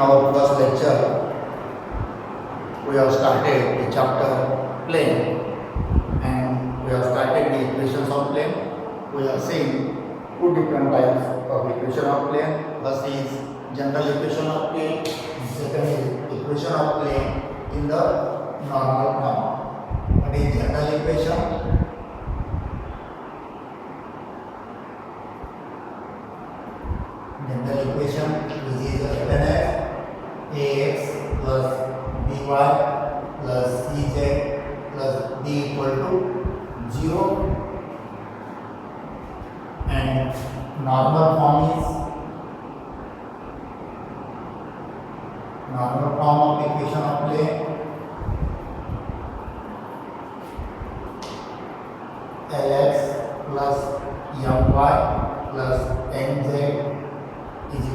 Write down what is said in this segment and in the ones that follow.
our first lecture, we have started the chapter plane and we have started the equations of plane. We have seen two different types of equation of plane. First is general equation of plane, second is equation of plane in the normal form. What is general equation? General equation which is written as ax plus by plus cz plus d equal to 0, and normal form of equation of plane lx plus my plus nz is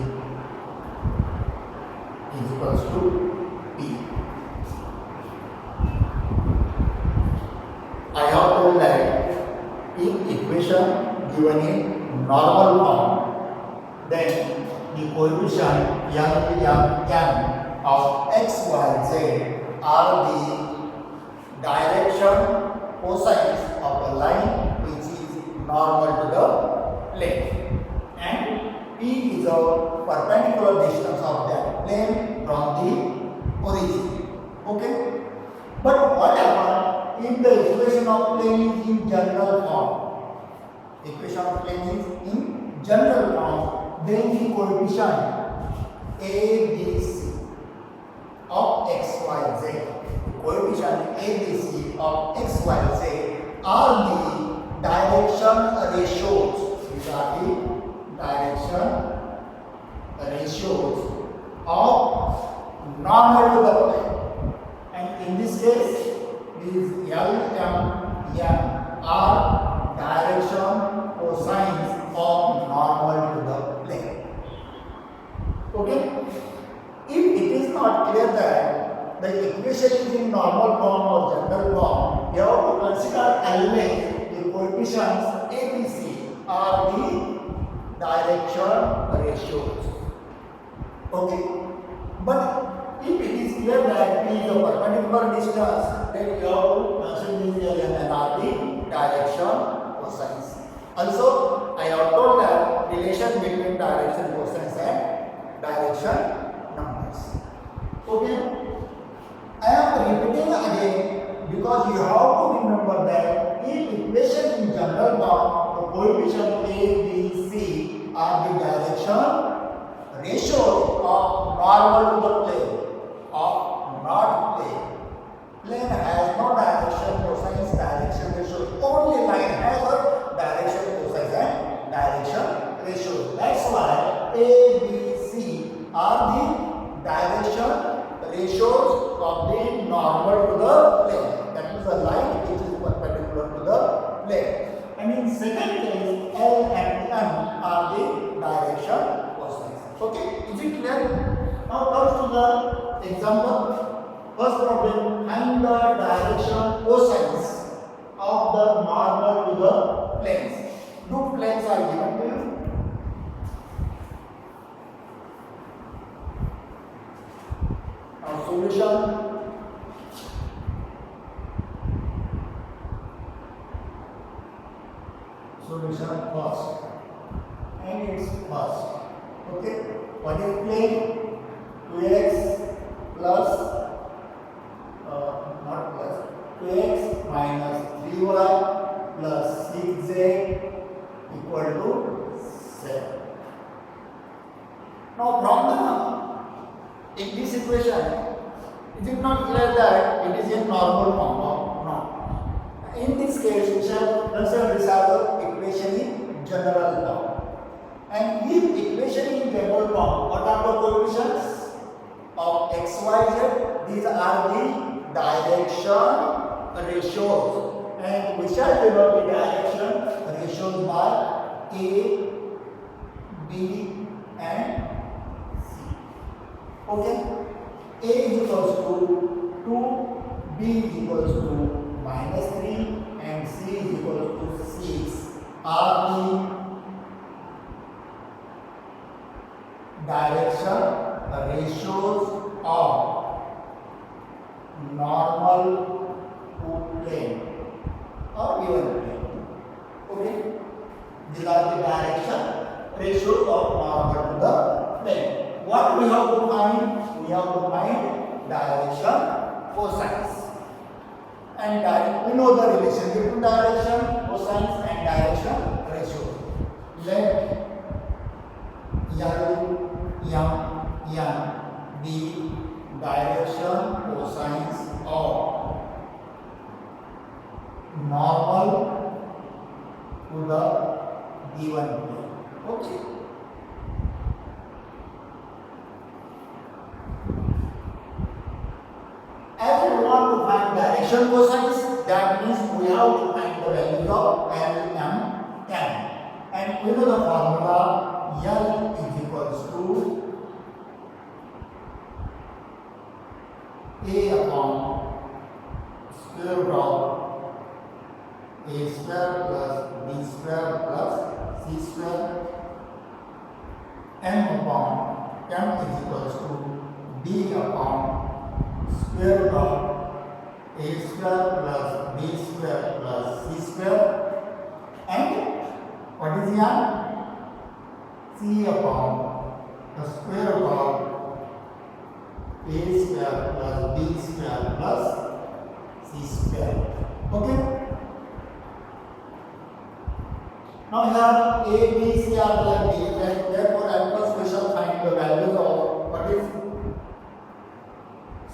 equals to p. I have told that if equation given in normal form, then the coefficient m of x, y, z are the direction cosines of a line which is normal to the plane, and p is a perpendicular distance of that plane from the origin. Okay? But what happens if the equation of plane is in general form? Equation of plane is in general form, then the coefficient a, b, c of x, y, z, the coefficient a, b, c of x, y, z are the direction ratios. These are the direction ratios of normal to the plane, and in this case these L, M, N are direction cosines of normal to the plane. Okay? If it is not clear that the equation is in normal form or general form, you have to consider always the coefficients A, B, C are the direction ratios. Okay? But if it is clear that P is a perpendicular distance, then you have to consider these L and R the direction cosines. Also, I have told that relation between direction cosines and direction numbers. Okay? I am repeating again because you have to remember that if equation in general form, the coefficient A, B, C are the direction ratios of normal to the plane, of not plane. Plane has no direction cosines, direction ratios. Only line has a direction cosines and direction ratios. That's why A, B, C are the direction ratios of the normal to the plane. That is a line which is perpendicular to the plane. And in second case, L and M are the direction cosines. Okay, is it clear? Now comes to the example. First problem, find the direction cosines of the normal to the planes. Two planes are given to you. Now solution. Solution first, and it's first. Okay, what is plane? 2x plus not plus 2x minus 3y plus 6z equal to 7. Now from in this equation, is it not clear that it is in normal form or not? In this case, we shall consider this as the equation in general form. And if equation in general form, what are the coefficients of x, y, z? These are the direction ratios, and we shall denote the direction ratios by A, B, and C. Okay? A is equals to 2, B is equals to -3, and C is equals to 6 are the direction ratios of normal to plane or even plane. Okay, these are the direction ratios of normal to the plane. What we have to find? We have to find direction cosines. And we know the relation between direction cosines and direction ratio. Let N be direction cosines of normal to the given plane. Okay. As we want to find direction cosines, that means we have to find the values of L, M, N. And we know the formula L is equals to A upon square root of A square plus B square plus C square. M is equals to D upon square root of A square plus B square plus C square. And what is M? C upon the square root of A square plus B square plus C square. Okay. Now here A, B, C are like D. Therefore, at first we shall find the values of what is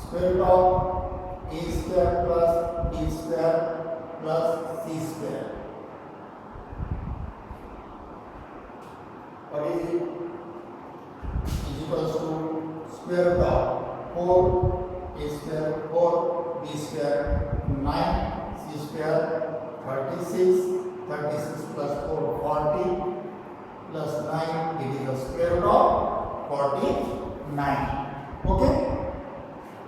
square root of A square plus B square plus C square. What is it? Is equals to square root of 4 A square 4 B square 9 C square 36 plus 4 40 plus 9, it is the square root of 49. Okay,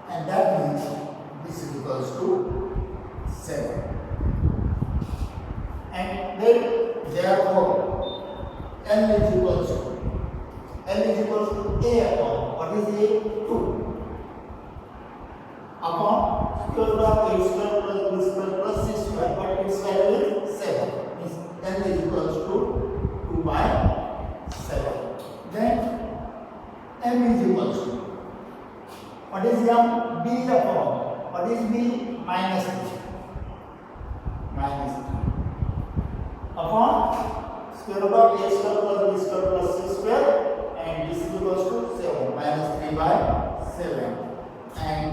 and that means this is equals to 7. And then therefore L is equals to A upon what is A? 2 upon square root of A square plus B square plus C square, but its value is 7. N is equals to 2 by 7. Then M is equals to what is M? B upon what is B? Minus 3 upon square root of A square plus B square plus C square, and this is equals to 7 minus 3 by 7. And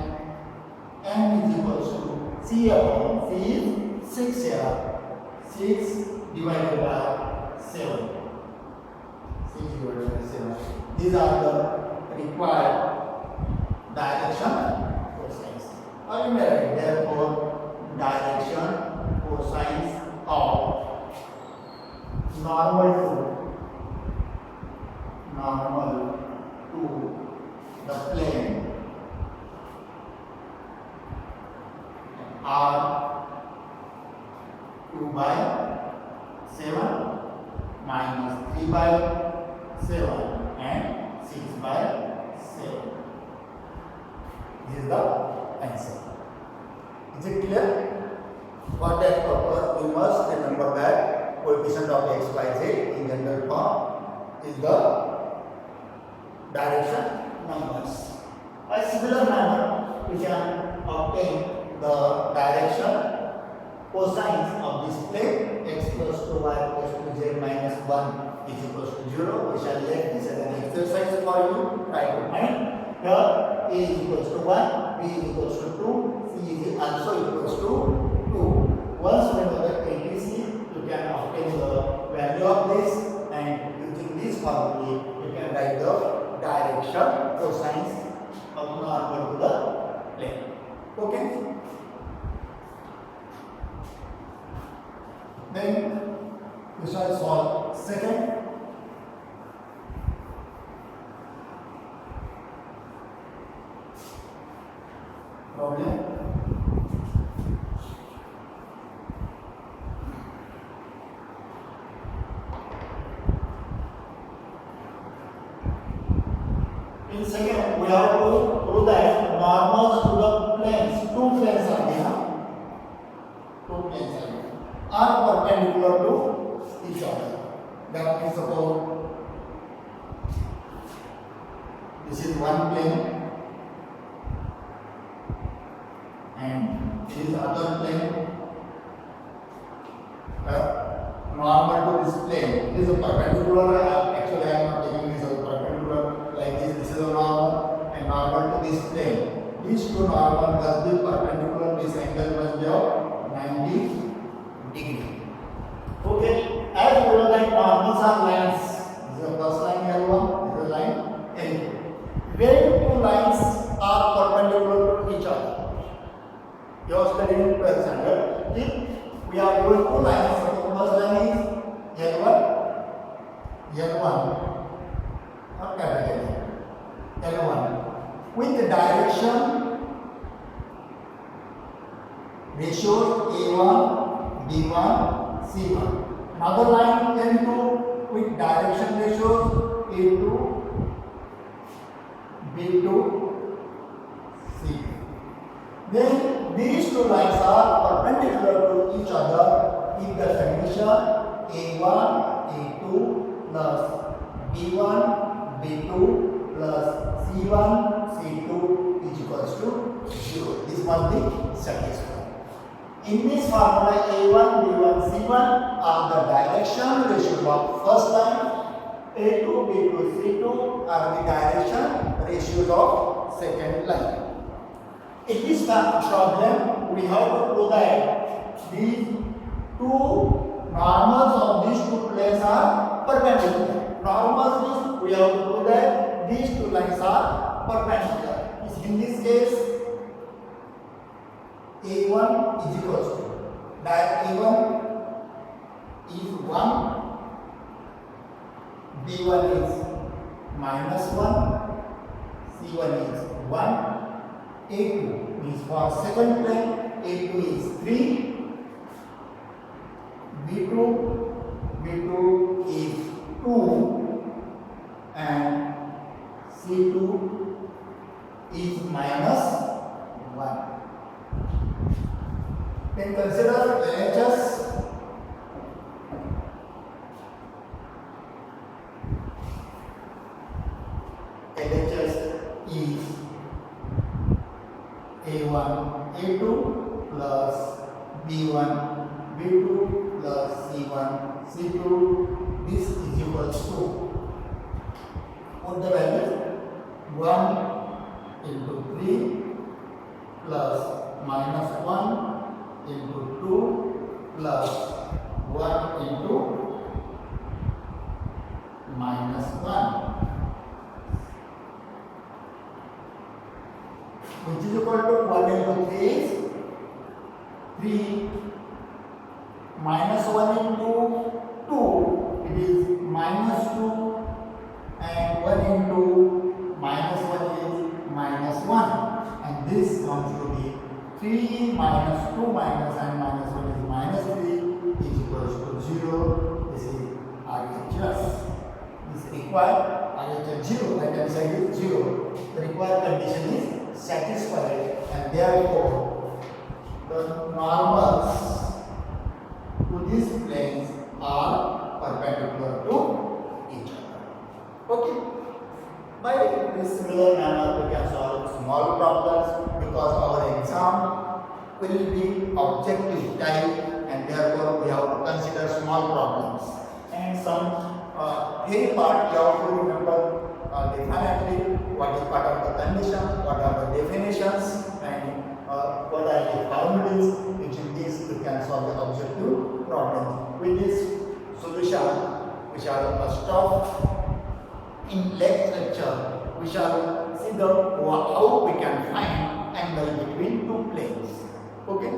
M is equals to C upon C is 6 here. 6 divided by 7. 6 divided by 7. These are the required direction cosines. Or you may write therefore direction cosines of normal to the plane are 2 by 7 minus 3 by 7 and 6 by 7. This is the answer. Is it clear? For that purpose, we must remember that coefficient of x, y, z in general form is the direction numbers. A similar manner, we can obtain the direction cosines of this plane x plus to y plus to z minus 1 is equals to 0. We shall let this as an exercise for you. Try to find. Here a is equals to 1, b is equals to 2, c is also equals to 2. Once we know the ABC, you can obtain the value of this, and using this formula you can write the direction cosines of normal to the plane. Okay. Then we shall solve second problem. In second have to prove that normals to the planes, two planes are there, are perpendicular to each other. That means suppose this is one plane and this is other plane. Normal to this plane. This is a perpendicular. Actually, I am not taking this as a perpendicular like this. This is a normal and normal to this plane. These two normal must be perpendicular. This angle must be of 90 degree. Okay. As we know that normals are lines. This is the first line L1. This is the line L2. Where two lines are perpendicular to each other. You are studying 12th standard. We are given two lines. The first line is L1, not capital L1, with the direction ratios A1, B1, C1. Another line L2 with direction ratios A2, B2, C2. Then these two lines are perpendicular to each other if the condition A1, A2 plus B1, B2 plus C1, C2 is equals to 0. This must be satisfied. In this formula, A1, B1, C1 are the direction ratios of first line, A2, B2, C2 are the direction ratios of second line. In this problem, we have to prove that these two normals of these two planes are perpendicular. Normals means we have to prove that these two lines are perpendicular. In this case, A1 is equals to that A1 is 1, B1 is minus 1, C1 is 1. A2 is for second plane, A2 is 3, B2 is 2 and C2 is minus 1. Then consider LHS. LHS is A1, A2 plus B1, B2 plus C1, C2. This is equals to, put the value 1 into 3 plus minus 1 into 2 plus 1 into minus 1. Which is equal to 1 into 3 is 3 minus 1 into 2, it is minus 2 and 1 into minus 1 is minus 1 and this comes to be 3 minus 2 minus and minus 1 is minus 3 is equals to 0. This is RHS. This required RHS 0, right hand side is 0. The required condition is satisfied and therefore the normals to these planes are perpendicular to each other. Okay. By this similar manner we can solve small problems because our exam will be objective type and therefore we have to consider small problems. And some theory part you have to remember definitely what is part of the condition, what are the definitions and what are the formulas which in this we can solve the objective problems. With this solution we shall stop in next lecture. We shall see how we can find angle between two planes. Okay.